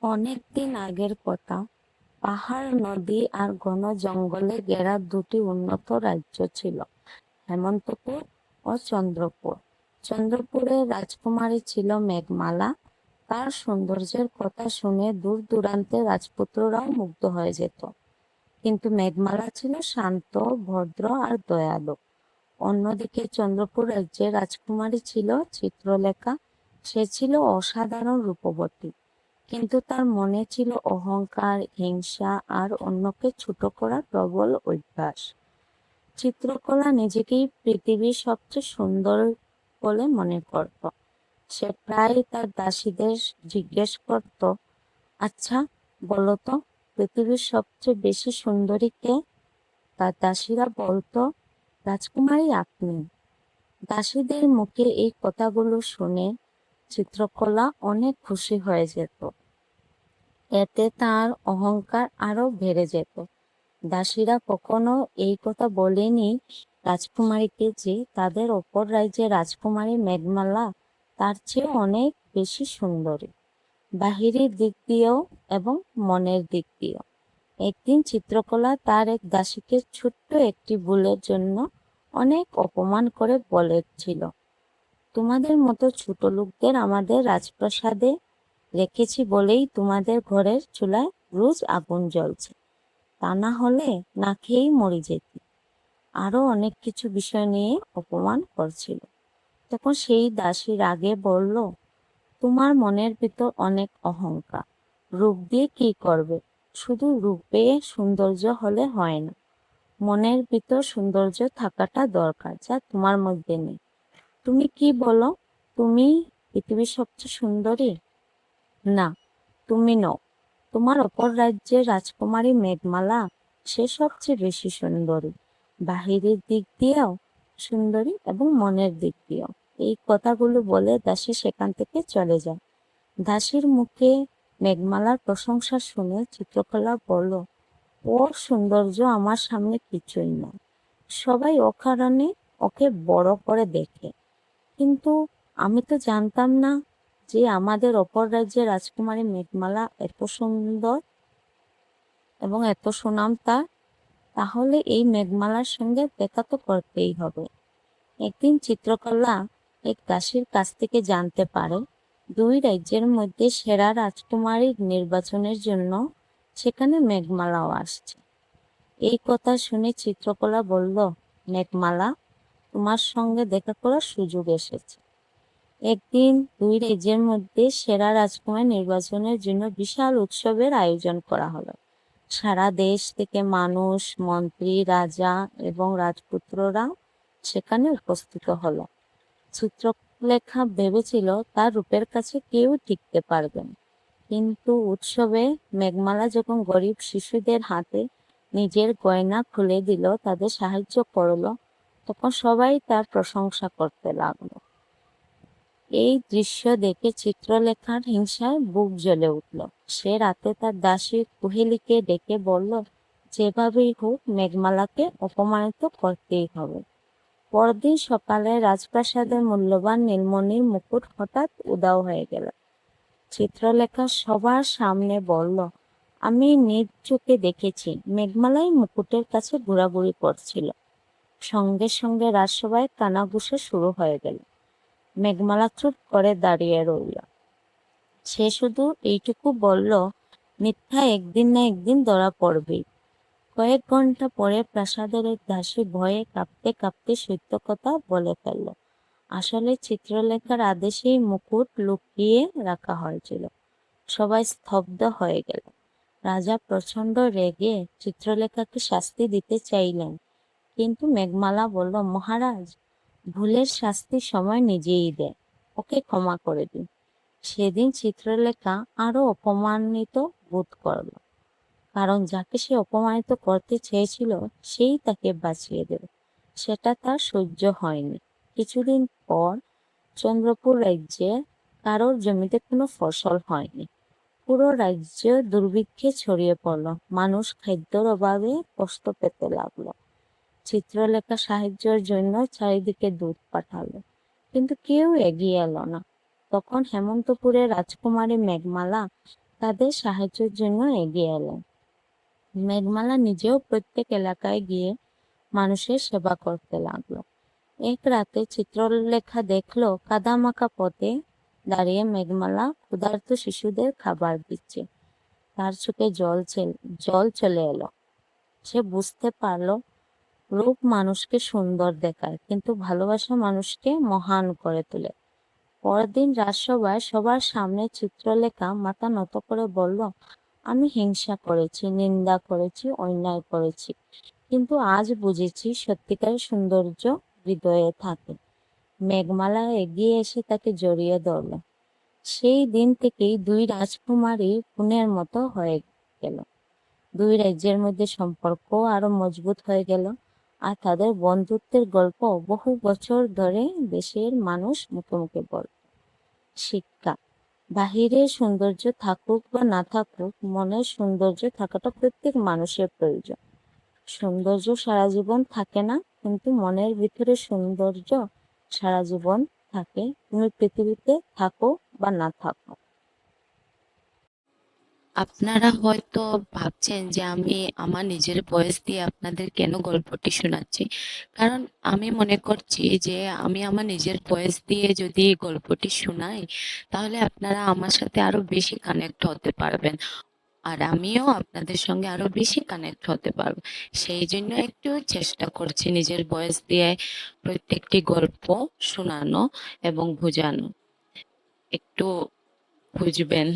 অনেকদিন আগের কথা। পাহাড়, নদী আর ঘন জঙ্গলে ঘেরা দুটি উন্নত রাজ্য ছিল, হেমন্তপুর ও চন্দ্রপুর। চন্দ্রপুরের রাজকুমারী ছিল মেঘমালা। তার সৌন্দর্যের কথা শুনে দূর দূরান্তের রাজপুত্ররাও মুগ্ধ হয়ে যেত। কিন্তু মেঘমালা ছিল শান্ত, ভদ্র আর দয়ালু। অন্যদিকে চন্দ্রপুর রাজ্যের রাজকুমারী ছিল চিত্রলেখা। সে ছিল অসাধারণ রূপবতী, কিন্তু তার মনে ছিল অহংকার, হিংসা আর অন্যকে ছোট করার প্রবল অভ্যাস। চিত্রকলা নিজেকেই পৃথিবীর সবচেয়ে সুন্দর বলে মনে করত। সে প্রায় তার দাসীদের জিজ্ঞেস করত, আচ্ছা বলো তো, পৃথিবীর সবচেয়ে বেশি সুন্দরী কে? তার দাসীরা বলতো, রাজকুমারী আপনি। দাসীদের মুখে এই কথাগুলো শুনে চিত্রকলা অনেক খুশি হয়ে যেত। এতে তার অহংকার আরো বেড়ে যেত। দাসীরা কখনো এই কথা বলেনি রাজকুমারীকে যে তাদের অপর রাজ্যের রাজকুমারী মেঘমালা তার চেয়ে অনেক বেশি সুন্দরী, বাহিরের দিক দিয়েও এবং মনের দিক দিয়েও। একদিন চিত্রকলা তার এক দাসীকে ছোট্ট একটি ভুলের জন্য অনেক অপমান করে বলেছিল, তোমাদের মতো ছোট লোকদের আমাদের রাজপ্রাসাদে রেখেছি বলেই তোমাদের ঘরের চুলায় রোজ আগুন জ্বলছে, তা না হলে না খেয়েই মরে যেতি। আরো অনেক কিছু বিষয় নিয়ে অপমান করছিল। তখন সেই দাসী রাগে বলল, তোমার মনের ভিতর অনেক অহংকার, রূপ দিয়ে কি করবে? শুধু রূপে সৌন্দর্য হলে হয় না, মনের ভিতর সৌন্দর্য থাকাটা দরকার, যা তোমার মধ্যে নেই। তুমি কি বলো, তুমি পৃথিবীর সবচেয়ে সুন্দরী? না, তুমি নও। তোমার অপর রাজ্যের রাজকুমারী মেঘমালা, সে সবচেয়ে বেশি সুন্দরী, বাহিরের দিক দিয়েও সুন্দরী এবং মনের দিক দিয়েও। এই কথাগুলো বলে দাসী সেখান থেকে চলে যায়। দাসীর মুখে মেঘমালার প্রশংসা শুনে চিত্রকলা বলল, ওর সৌন্দর্য আমার সামনে কিছুই না। সবাই অকারণে ওকে বড় করে দেখে, কিন্তু আমি তো জানতাম না যে আমাদের অপর রাজ্যের রাজকুমারী মেঘমালা এত সুন্দর এবং এত সুনাম তার। তাহলে এই মেঘমালার সঙ্গে দেখা তো করতেই হবে। একদিন চিত্রকলা এক দাসীর কাছ থেকে জানতে পারে দুই রাজ্যের মধ্যে সেরা রাজকুমারীর নির্বাচনের জন্য সেখানে মেঘমালাও আসছে। এই কথা শুনে চিত্রকলা বলল, মেঘমালা, তোমার সঙ্গে দেখা করার সুযোগ এসেছে। একদিন দুই রাজ্যের মধ্যে সেরা রাজকুমার নির্বাচনের জন্য বিশাল উৎসবের আয়োজন করা হলো। সারা দেশ থেকে মানুষ, মন্ত্রী, রাজা এবং রাজপুত্ররা সেখানে উপস্থিত হলো। চিত্রলেখা ভেবেছিল তার রূপের কাছে কেউ টিকতে পারবে না, কিন্তু উৎসবে মেঘমালা যখন গরিব শিশুদের হাতে নিজের গয়না খুলে দিল, তাদের সাহায্য করলো, তখন সবাই তার প্রশংসা করতে লাগলো। এই দৃশ্য দেখে চিত্রলেখার হিংসায় বুক জ্বলে উঠল। সে রাতে তার দাসী কুহেলিকে ডেকে বলল, যেভাবেই হোক মেঘমালাকে অপমানিত করতেই হবে। পরদিন সকালে রাজপ্রাসাদের মূল্যবান নীলমণির মুকুট হঠাৎ উধাও হয়ে গেল। চিত্রলেখা সবার সামনে বলল, আমি নিজ চোখে দেখেছি মেঘমালাই মুকুটের কাছে ঘোরাঘুরি করছিল। সঙ্গে সঙ্গে রাজসভায় কানাঘুষা শুরু হয়ে গেল। মেঘমালা চুপ করে দাঁড়িয়ে রইল। সে শুধু এইটুকু বলল, মিথ্যা একদিন না একদিন ধরা পড়বেই। কয়েক ঘন্টা পরে প্রাসাদের এক দাসী ভয়ে কাঁপতে কাঁপতে সত্য কথা বলে ফেলল। আসলে চিত্রলেখার আদেশেই মুকুট লুকিয়ে রাখা হয়েছিল। সবাই স্তব্ধ হয়ে গেল। রাজা প্রচন্ড রেগে চিত্রলেখাকে শাস্তি দিতে চাইলেন, কিন্তু মেঘমালা বলল, মহারাজ, ভুলের শাস্তি সময় নিজেই দেয়, ওকে ক্ষমা করে দিন। সেদিন চিত্রলেখা আরো অপমানিত বোধ করল, কারণ যাকে সে অপমানিত করতে চেয়েছিল সেই তাকে বাঁচিয়ে দেবে, সেটা তার সহ্য হয়নি। কিছুদিন পর চন্দ্রপুর রাজ্যে কারোর জমিতে কোনো ফসল হয়নি। পুরো রাজ্য দুর্ভিক্ষে ছড়িয়ে পড়ল। মানুষ খাদ্যের অভাবে কষ্ট পেতে লাগলো। চিত্রলেখা সাহায্যের জন্য চারিদিকে দূত পাঠালো, কিন্তু কেউ এগিয়ে এলো না। তখন হেমন্তপুরের রাজকুমারী মেঘমালা তাদের সাহায্যের জন্য এগিয়ে এলেন। মেঘমালা নিজেও প্রত্যেক এলাকায় গিয়ে মানুষের সেবা করতে লাগলো। এক রাতে চিত্রলেখা দেখলো কাদামাখা পথে দাঁড়িয়ে মেঘমালা ক্ষুধার্ত শিশুদের খাবার দিচ্ছে। তার চোখে জল চলে এলো। সে বুঝতে পারলো রূপ মানুষকে সুন্দর দেখায়, কিন্তু ভালোবাসা মানুষকে মহান করে তোলে। পরদিন রাজসভায় সবার সামনে চিত্রলেখা মাথা নত করে বলল, আমি হিংসা করেছি, নিন্দা করেছি, অন্যায় করেছি, কিন্তু আজ বুঝেছি সত্যিকারের সৌন্দর্য হৃদয়ে থাকে। মেঘমালা এগিয়ে এসে তাকে জড়িয়ে ধরল। সেই দিন থেকেই দুই রাজকুমারী বোনের মতো হয়ে গেল। দুই রাজ্যের মধ্যে সম্পর্ক আরো মজবুত হয়ে গেল, আর তাদের বন্ধুত্বের গল্প বহু বছর ধরে দেশের মানুষ মুখে মুখে বল। শিক্ষা: বাহিরের সৌন্দর্য থাকুক বা না থাকুক, মনের সৌন্দর্য থাকাটা প্রত্যেক মানুষের প্রয়োজন। সৌন্দর্য সারা জীবন থাকে না, কিন্তু মনের ভিতরে সৌন্দর্য সারা জীবন থাকে, তুমি পৃথিবীতে থাকো বা না থাকো। আপনারা হয়তো ভাবছেন যে আমি আমার নিজের ভয়েস দিয়ে আপনাদের কেন গল্পটি শোনাচ্ছি। কারণ আমি মনে করছি যে আমি আমার নিজের ভয়েস দিয়ে যদি গল্পটি শোনাই, তাহলে আপনারা আমার সাথে আরো বেশি কানেক্ট হতে পারবেন, আর আমিও আপনাদের সঙ্গে আরো বেশি কানেক্ট হতে পারবো। সেই জন্য একটু চেষ্টা করছি নিজের ভয়েস দিয়ে প্রত্যেকটি গল্প শোনানো এবং বোঝানো। একটু বুঝবেন।